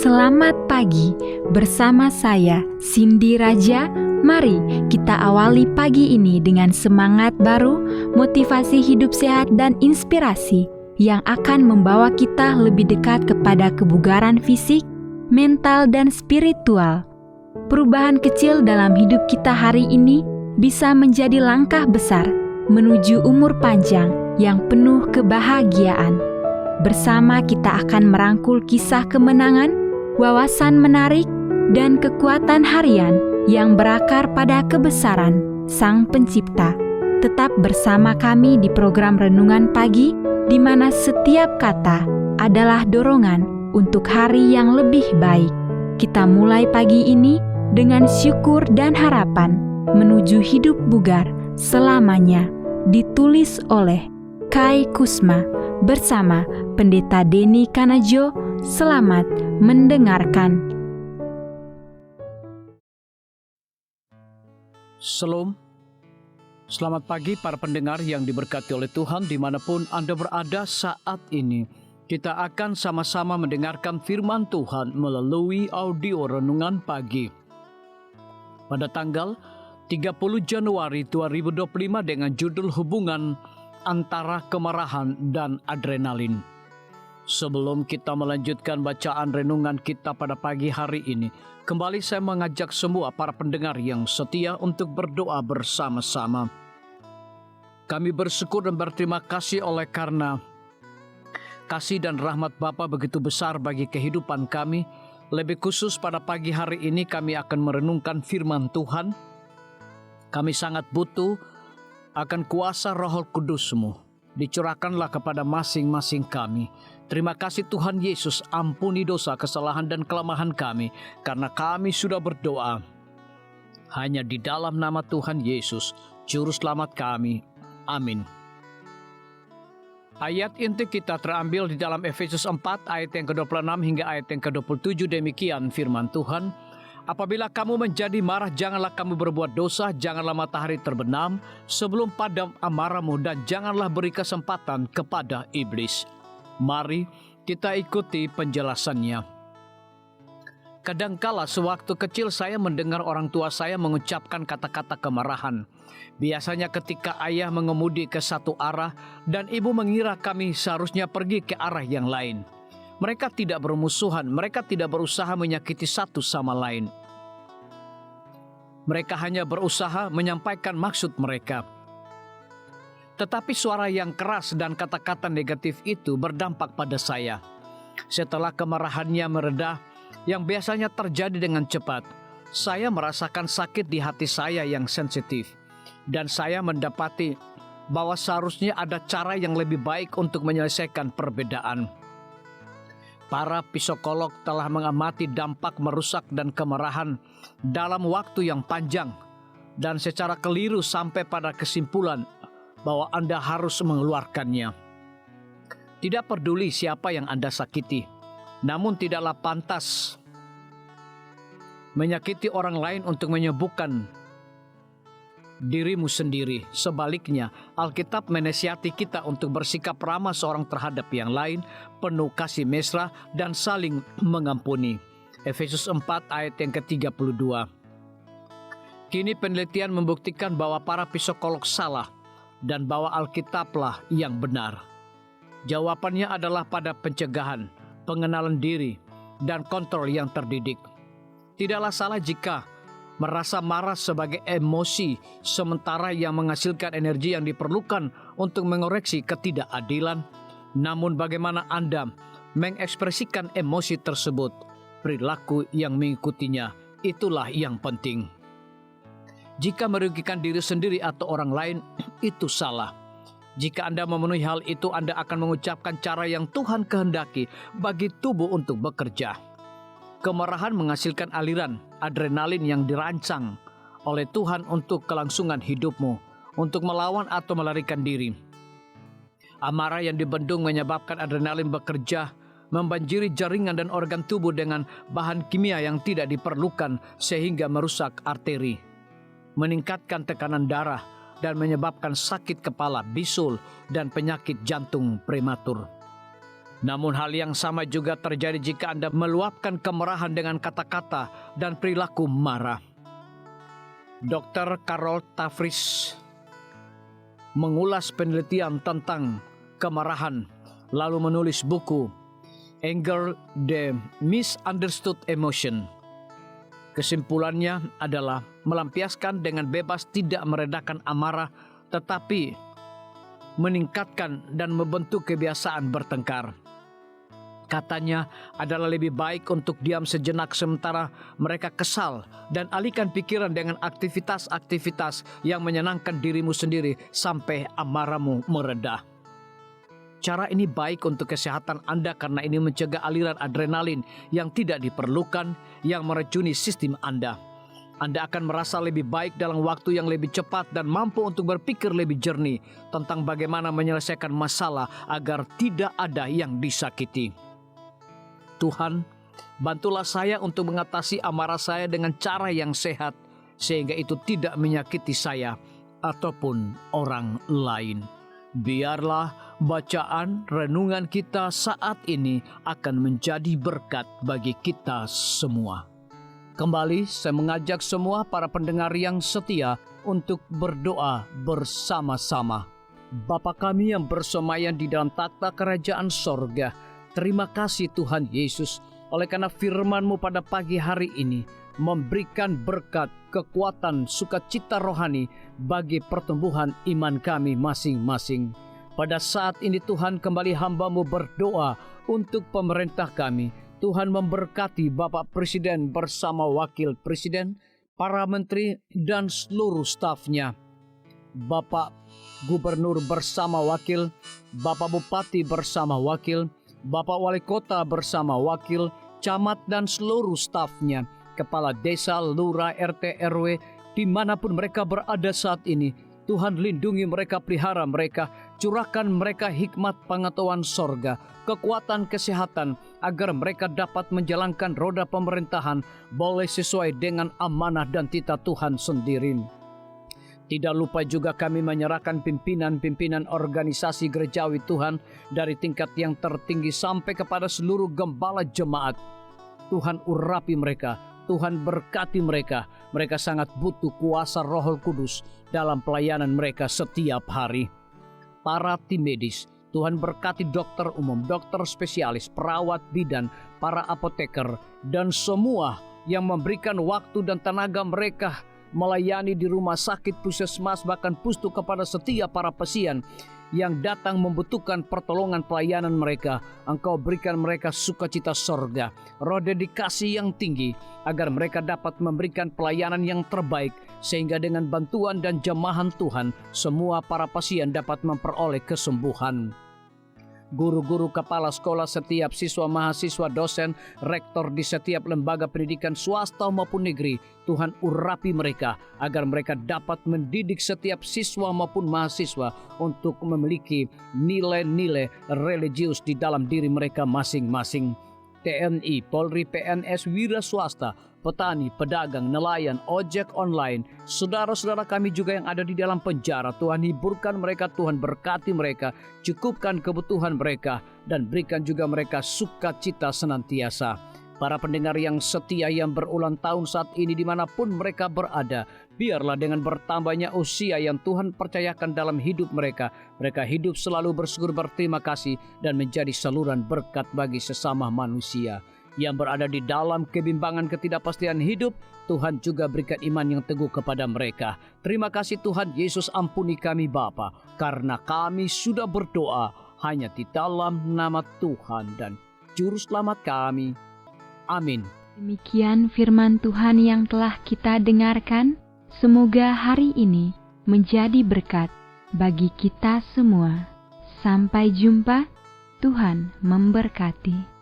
Selamat pagi bersama saya Cindy Raja. Mari kita awali pagi ini dengan semangat baru, motivasi hidup sehat dan inspirasi yang akan membawa kita lebih dekat kepada kebugaran fisik, mental dan spiritual. Perubahan kecil dalam hidup kita hari ini bisa menjadi langkah besar menuju umur panjang yang penuh kebahagiaan. Bersama kita akan merangkul kisah kemenangan, wawasan menarik, dan kekuatan harian yang berakar pada kebesaran Sang Pencipta. Tetap bersama kami di program Renungan Pagi, di mana setiap kata adalah dorongan untuk hari yang lebih baik. Kita mulai pagi ini dengan syukur dan harapan menuju hidup bugar selamanya. Ditulis oleh Kai Kusma bersama Pendeta Denny Kanajo. Selamat mendengarkan. Shalom. Selamat pagi para pendengar yang diberkati oleh Tuhan dimanapun Anda berada saat ini. Kita akan sama-sama mendengarkan firman Tuhan melalui audio Renungan Pagi. Pada tanggal 30 Januari 2025 dengan judul Hubungan Antara Kemarahan dan Adrenalin. Sebelum kita melanjutkan bacaan renungan kita pada pagi hari ini, kembali saya mengajak semua para pendengar yang setia untuk berdoa bersama-sama. Kami bersyukur dan berterima kasih oleh karena kasih dan rahmat Bapa begitu besar bagi kehidupan kami. Lebih khusus pada pagi hari ini kami akan merenungkan firman Tuhan. Kami sangat butuh akan kuasa Roh Kudus-Mu. Dicurahkanlah kepada masing-masing kami. Terima kasih Tuhan Yesus, ampuni dosa, kesalahan dan kelemahan kami, karena kami sudah berdoa hanya di dalam nama Tuhan Yesus, Juru Selamat kami. Amin. Ayat inti kita terambil di dalam Efesus 4 ayat yang ke-26 hingga ayat yang ke-27. Demikian firman Tuhan. Apabila kamu menjadi marah, janganlah kamu berbuat dosa, janganlah matahari terbenam sebelum padam amarahmu, dan janganlah beri kesempatan kepada iblis. Mari kita ikuti penjelasannya. Kadangkala sewaktu kecil saya mendengar orang tua saya mengucapkan kata-kata kemarahan. Biasanya ketika ayah mengemudi ke satu arah dan ibu mengira kami seharusnya pergi ke arah yang lain. Mereka tidak bermusuhan, mereka tidak berusaha menyakiti satu sama lain. Mereka hanya berusaha menyampaikan maksud mereka. Tetapi suara yang keras dan kata-kata negatif itu berdampak pada saya. Setelah kemarahannya mereda, yang biasanya terjadi dengan cepat, saya merasakan sakit di hati saya yang sensitif. Dan saya mendapati bahwa seharusnya ada cara yang lebih baik untuk menyelesaikan perbedaan. Para psikolog telah mengamati dampak merusak dan kemarahan dalam waktu yang panjang dan secara keliru sampai pada kesimpulan bahwa Anda harus mengeluarkannya. Tidak peduli siapa yang Anda sakiti, namun tidaklah pantas menyakiti orang lain untuk menyembuhkan dirimu sendiri. Sebaliknya, Alkitab menasihati kita untuk bersikap ramah seorang terhadap yang lain, penuh kasih mesra dan saling mengampuni. Efesus 4 ayat yang ke-32. Kini penelitian membuktikan bahwa para psikolog salah dan bahwa Alkitablah yang benar. Jawabannya adalah pada pencegahan, pengenalan diri, dan kontrol yang terdidik. Tidaklah salah jika merasa marah sebagai emosi, sementara yang menghasilkan energi yang diperlukan untuk mengoreksi ketidakadilan. Namun bagaimana Anda mengekspresikan emosi tersebut, perilaku yang mengikutinya, itulah yang penting. Jika merugikan diri sendiri atau orang lain, itu salah. Jika Anda memenuhi hal itu, Anda akan mengucapkan cara yang Tuhan kehendaki bagi tubuh untuk bekerja. Kemarahan menghasilkan aliran adrenalin yang dirancang oleh Tuhan untuk kelangsungan hidupmu, untuk melawan atau melarikan diri. Amarah yang dibendung menyebabkan adrenalin bekerja, membanjiri jaringan dan organ tubuh dengan bahan kimia yang tidak diperlukan sehingga merusak arteri, meningkatkan tekanan darah, dan menyebabkan sakit kepala, bisul, dan penyakit jantung prematur. Namun hal yang sama juga terjadi jika Anda meluapkan kemarahan dengan kata-kata dan perilaku marah. Dr. Carol Tavris mengulas penelitian tentang kemarahan, lalu menulis buku Anger, the Misunderstood Emotion. Kesimpulannya adalah melampiaskan dengan bebas tidak meredakan amarah, tetapi meningkatkan dan membentuk kebiasaan bertengkar. Katanya adalah lebih baik untuk diam sejenak sementara mereka kesal dan alihkan pikiran dengan aktivitas-aktivitas yang menyenangkan dirimu sendiri sampai amarahmu mereda. Cara ini baik untuk kesehatan Anda karena ini mencegah aliran adrenalin yang tidak diperlukan yang meracuni sistem Anda. Anda akan merasa lebih baik dalam waktu yang lebih cepat dan mampu untuk berpikir lebih jernih tentang bagaimana menyelesaikan masalah agar tidak ada yang disakiti. Tuhan, bantulah saya untuk mengatasi amarah saya dengan cara yang sehat, sehingga itu tidak menyakiti saya ataupun orang lain. Biarlah bacaan renungan kita saat ini akan menjadi berkat bagi kita semua. Kembali saya mengajak semua para pendengar yang setia untuk berdoa bersama-sama. Bapa kami yang bersemayam di dalam takhta kerajaan sorga, terima kasih Tuhan Yesus oleh karena firman-Mu pada pagi hari ini memberikan berkat, kekuatan, sukacita rohani bagi pertumbuhan iman kami masing-masing. Pada saat ini Tuhan kembali hamba-Mu berdoa untuk pemerintah kami. Tuhan memberkati Bapak Presiden bersama Wakil Presiden, para menteri dan seluruh stafnya. Bapak Gubernur bersama Wakil, Bapak Bupati bersama Wakil, Bapak Wali Kota bersama Wakil, Camat dan seluruh stafnya, Kepala Desa, Lurah, RT, RW, dimanapun mereka berada saat ini. Tuhan lindungi mereka, pelihara mereka, curahkan mereka hikmat pengetahuan sorga, kekuatan kesehatan, agar mereka dapat menjalankan roda pemerintahan boleh sesuai dengan amanah dan titah Tuhan sendiri. Tidak lupa juga kami menyerahkan pimpinan-pimpinan organisasi gerejawi Tuhan dari tingkat yang tertinggi sampai kepada seluruh gembala jemaat. Tuhan urapi mereka, Tuhan berkati mereka. Mereka sangat butuh kuasa Roh Kudus dalam pelayanan mereka setiap hari. Para tim medis, Tuhan berkati dokter umum, dokter spesialis, perawat bidan, para apoteker, dan semua yang memberikan waktu dan tenaga mereka melayani di rumah sakit, puskesmas, bahkan pustu kepada setiap para pasien yang datang membutuhkan pertolongan pelayanan mereka. Engkau berikan mereka sukacita sorga, roh dedikasi yang tinggi, agar mereka dapat memberikan pelayanan yang terbaik, sehingga dengan bantuan dan jamahan Tuhan, semua para pasien dapat memperoleh kesembuhan. Guru-guru, kepala sekolah, setiap siswa, mahasiswa, dosen, rektor di setiap lembaga pendidikan swasta maupun negeri, Tuhan urapi mereka agar mereka dapat mendidik setiap siswa maupun mahasiswa untuk memiliki nilai-nilai religius di dalam diri mereka masing-masing. TNI, Polri, PNS, wira swasta, petani, pedagang, nelayan, ojek online, saudara-saudara kami juga yang ada di dalam penjara, Tuhan hiburkan mereka, Tuhan berkati mereka, cukupkan kebutuhan mereka, dan berikan juga mereka sukacita senantiasa. Para pendengar yang setia yang berulang tahun saat ini dimanapun mereka berada, biarlah dengan bertambahnya usia yang Tuhan percayakan dalam hidup mereka, mereka hidup selalu bersyukur, berterima kasih, dan menjadi saluran berkat bagi sesama manusia. Yang berada di dalam kebimbangan ketidakpastian hidup, Tuhan juga berikan iman yang teguh kepada mereka. Terima kasih Tuhan Yesus, ampuni kami Bapa, karena kami sudah berdoa hanya di dalam nama Tuhan dan Juru Selamat kami. Amin. Demikian firman Tuhan yang telah kita dengarkan. Semoga hari ini menjadi berkat bagi kita semua. Sampai jumpa. Tuhan memberkati.